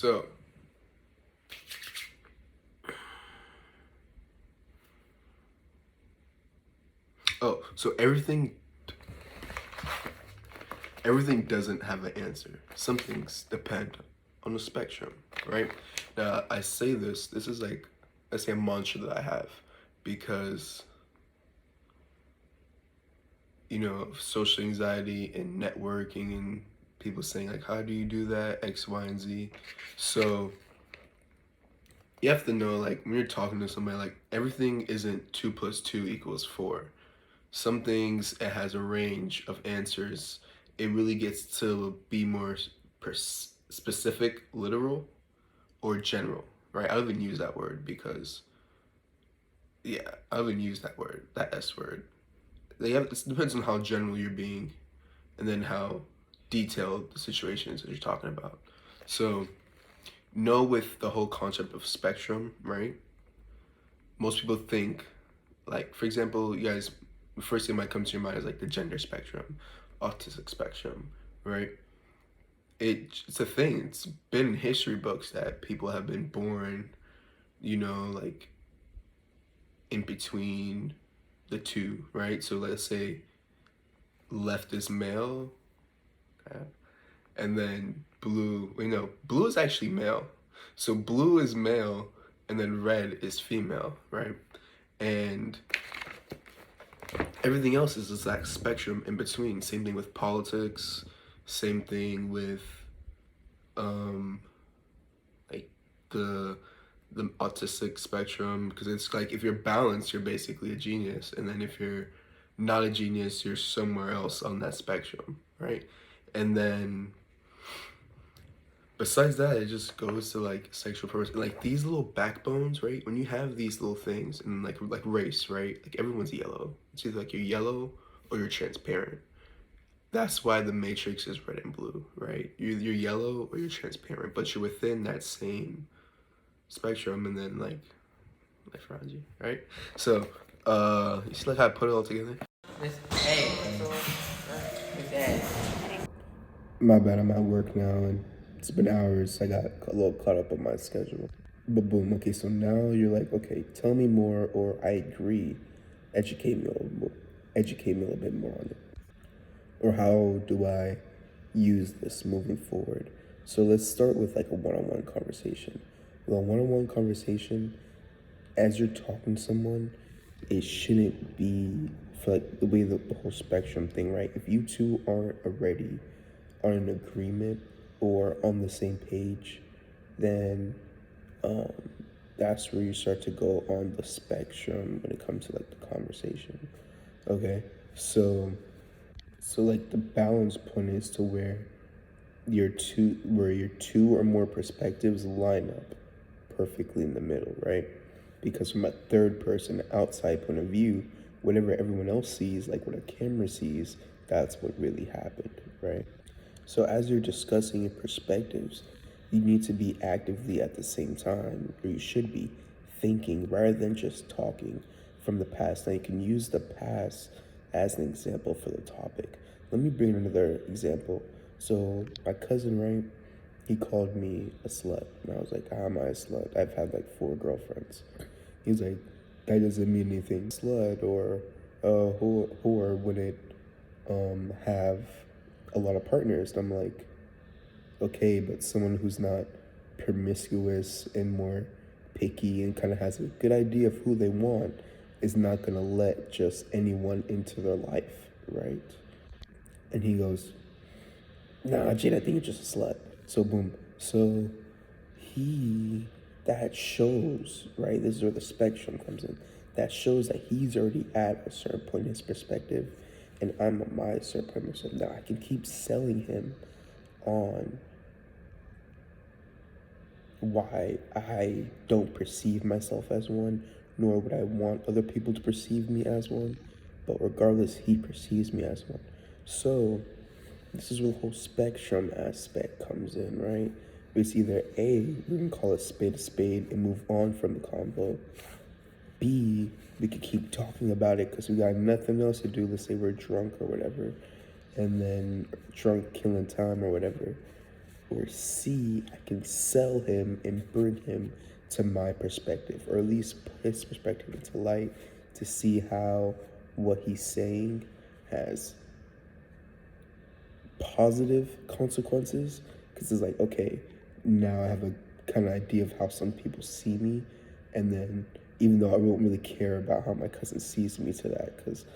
So, so everything doesn't have an answer. Some things depend on the spectrum, right? Now, I say this is like, I say a mantra that I have because, social anxiety and networking and people saying like, how do you do that? X, Y, and Z. So you have to know, like, when you're talking to somebody, like, everything isn't 2 + 2 = 4. Some things, it has a range of answers. It really gets to be more specific, literal, or general, right? I don't even use that word because, yeah, I don't even use that word, that S word. It depends on how general you're being and then how detailed the situation is that you're talking about. So, know with the whole concept of spectrum, right? Most people think, like, for example, you guys, the first thing that might come to your mind is like the gender spectrum, autistic spectrum, right? It's a thing. It's been in history books that people have been born, like in between the two, right? So let's say left is male, okay, and then blue. Blue is actually male. So blue is male, and then red is female, right? And everything else is this like spectrum in between. Same thing with politics. Same thing with um like the the autistic spectrum, because it's like if you're balanced, you're basically a genius, and then if you're not a genius, you're somewhere else on that spectrum, right? And then besides that, it just goes to like sexual purpose, like these little backbones, right? When you have these little things, and like race, right? Like everyone's yellow. It's either like you're yellow or you're transparent. That's why the matrix is red and blue, right? You're yellow or you're transparent, but you're within that same spectrum, and then like life around you, right? So, you see like how I put it all together? My bad, I'm at work now, and it's been hours. I got a little caught up on my schedule. But boom, okay, so now you're like, okay, tell me more, or I agree. Educate me a little more. Educate me a little bit more on it. Or how do I use this moving forward? So let's start with like a one-on-one conversation. With a one-on-one conversation, as you're talking to someone, it shouldn't be for like the way the whole spectrum thing, right? If you two aren't already on an agreement or on the same page, then um, that's where you start to go on the spectrum when it comes to like the conversation. Okay, so like the balance point is to where your two or more perspectives line up perfectly in the middle, right? Because from a third person outside point of view, whatever everyone else sees, like what a camera sees, that's what really happened, right? So as you're discussing your perspectives, you need to be actively at the same time, or you should be thinking rather than just talking from the past. Now you can use the past as an example for the topic. Let me bring another example. So my cousin, right? He called me a slut, and I was like, "How am I a slut? I've had like 4 girlfriends." He's like, "That doesn't mean anything. Slut or whore wouldn't have a lot of partners." And I'm like, okay, but someone who's not promiscuous and more picky and kind of has a good idea of who they want is not gonna let just anyone into their life, right? And he goes, "Nah, Jade, I think you're just a slut." So boom. So he that shows, right? This is where the spectrum comes in. That shows that he's already at a certain point in his perspective, and I'm at my certain point in my perspective. Now I can keep selling him on why I don't perceive myself as one, nor would I want other people to perceive me as one. But regardless, he perceives me as one. So this is where the whole spectrum aspect comes in, right? It's either A, we can call a spade and move on from the convo. B, we could keep talking about it because we got nothing else to do. Let's say we're drunk or whatever, and then drunk killing time or whatever. or see, I can sell him and bring him to my perspective, or at least put his perspective into light to see how what he's saying has positive consequences. Because it's like, okay, now I have a kind of idea of how some people see me, and then even though I won't really care about how my cousin sees me to that, because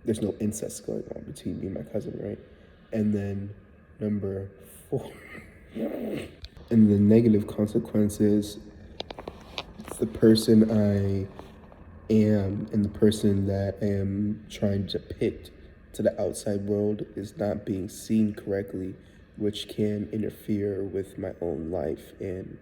there's no incest going on between me and my cousin, right? And then number 4, and the negative consequences, the person I am and the person that I am trying to depict to the outside world is not being seen correctly, which can interfere with my own life and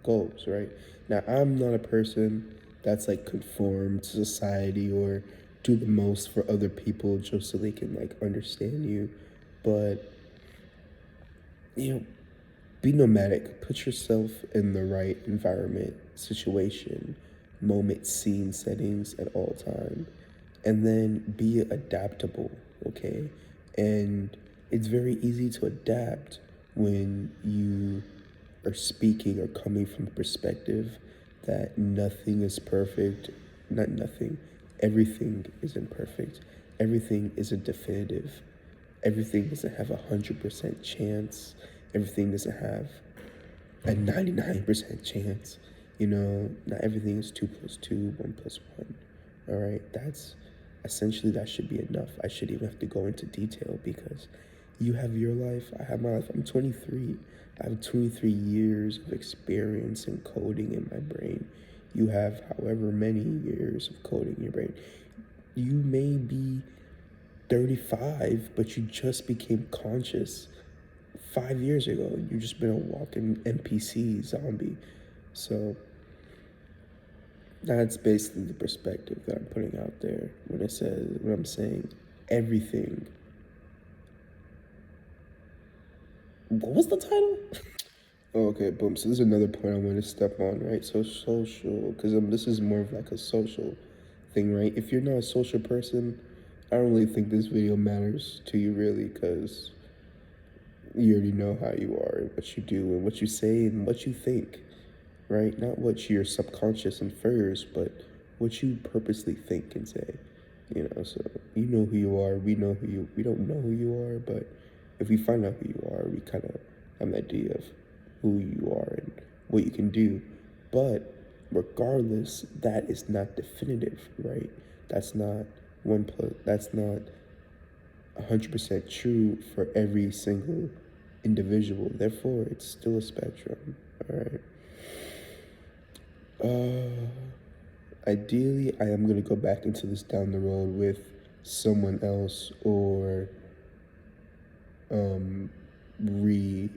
goals, right? Now, I'm not a person that's like conform to society or do the most for other people just so they can like understand you, but you know, be nomadic. Put yourself in the right environment, situation, moment, scene, settings at all time, and then be adaptable. Okay, and it's very easy to adapt when you are speaking or coming from a perspective that nothing is perfect. Not nothing. Everything isn't perfect. Everything isn't definitive. Everything doesn't have 100% chance. Everything doesn't have a 99% chance. You know, not everything is 2 plus 2, 1 plus 1. All right, that's essentially that should be enough. I shouldn't even have to go into detail because you have your life, I have my life. I'm 23. I have 23 years of experience in coding in my brain. You have however many years of coding in your brain. You may be 35, but you just became conscious 5 years ago. You've just been a walking NPC zombie. So that's basically the perspective that I'm putting out there when I'm saying everything. What was the title? Oh, okay, boom. So this is another point I want to step on, right? So social, because this is more of like a social thing, right? If you're not a social person, I don't really think this video matters to you really, because you already know how you are and what you do and what you say and what you think, right? Not what your subconscious infers, but what you purposely think and say. You know, so you know who you are. We don't know who you are, but if we find out who you are, we kind of have an idea of who you are and what you can do. But regardless, that is not definitive, right? That's not that's not 100% true for every single individual. Therefore, it's still a spectrum. All right. Ideally, I am going to go back into this down the road with someone else, or um, re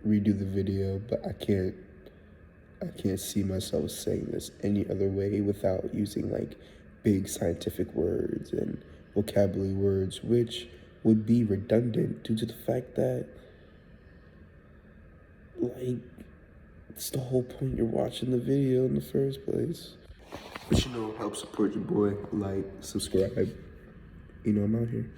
redo the video, but I can't see myself saying this any other way without using like big scientific words and vocabulary words, which would be redundant due to the fact that like it's the whole point you're watching the video in the first place. But you know, help support your boy, like, subscribe. You know, I'm out here.